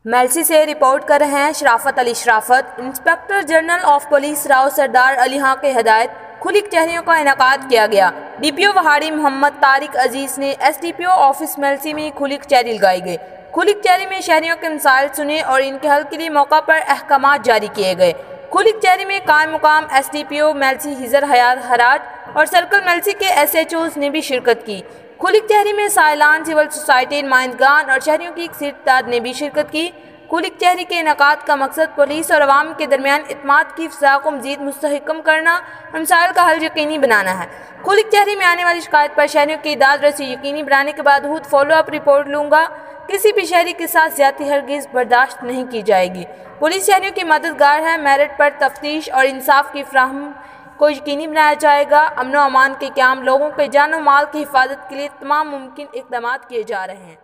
मेलसी से रिपोर्ट कर रहे हैं Sharafat Ali Sharafat. Inspector general of police Rao Sardar Ali Khan के हिदायत खुली कचहरियों का इनेकाद किया गया। डीपीओ वहाड़ी मोहम्मद तारिक अजीज ने एसडीपीओ ऑफिस मेलसी में खुली कचहरी लगाई गई। खुली कचहरी में शहरियों के मसाइल सुने और इनके हल के लिए मौका पर अहकाम जारी किए गए। खुली कचहरी में कायम मुकाम एसडीपीओ मेलसी हिजर हयात हराज और सर्कल मेलसी के एसएचओज ने भी शिरकत की। खुली कचहरी में साइलान, सिविल सोसाइटी नुमाइंदगान और शहरियों की एक सीटदार ने भी शिरकत की। खुली कचहरी के इनेकाद का मकसद पुलिस और अवाम के दरमियान इत्मीनान की फ़िज़ा को मज़ीद मुस्तहकम करना और मसाइल का हल यकीनी बनाना है। खुली कचहरी में आने वाली शिकायत पर शहरियों की दाद रसी यकीनी बनाने के बाद खुद फॉलो अप रिपोर्ट लूँगा। किसी भी शहरी के साथ ज़्यादती हरगिज़ बर्दाश्त नहीं की जाएगी। पुलिस शहरियों की मददगार है। मेरिट पर तफ्तीश और इंसाफ की फ्राहम को यकीनी बनाया जाएगा। अमन व अमान के क़याम, लोगों के जान और माल की हिफाजत के लिए तमाम मुमकिन इक़दाम किए जा रहे हैं।